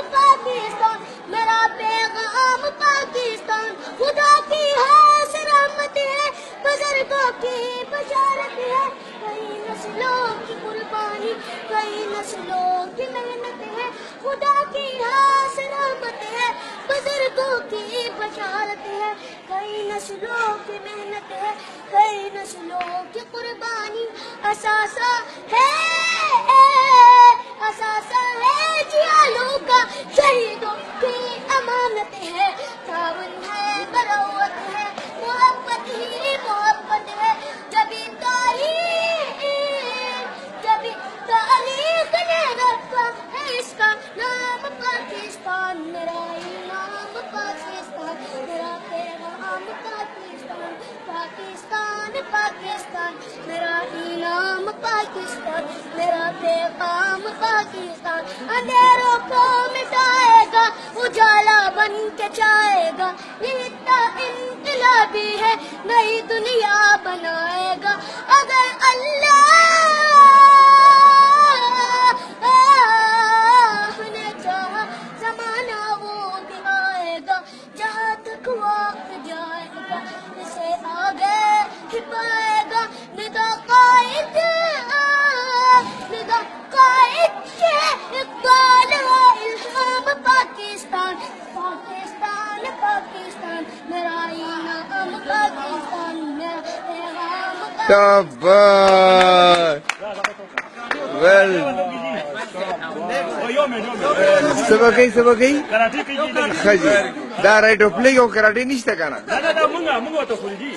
پاکستان میرا پیغام پاکستان خدا کی خاص رحمت ہے بزرگوں کی بشارت ہے کئی نسلوں کی قربانی کئی نسلوں کی محنت ہے خدا کی خاص رحمت ہے بزرگوں کی بشارت ہے کئی نسلوں کی محنت ہے کئی نسلوں کی قربانی اثاثہ ہے جیالوں کا شہیدوں کی امانت ہے تعاون ہے بروت ہے محبت ہی محبت ہے جبھی تاریخ نے رکھا ہے اس کا نام پاکستان میرا نام پاکستان میرا پیغام پاکستان پاکستان پاکستان میرا نام پاکستان میرا پیغام پاکستان اندھیروں کو مٹائے گا اجالا بن کے جائے گا یہ انقلابی ہے نئی دنیا بنائے گا اگر اللہ نے چاہا زمانہ وہ دکھائے گا جہاں تک وقت جائے گا اسے آگے چھپائے گا ندا قائد کے اقبال ہے الہام پاکستان پاکستان پاکستان میرا نام پاکستان میرا پیغام سبقی خجی دا رائٹ آف پلے او کراٹے نشته کنه دا مونږ ته خوري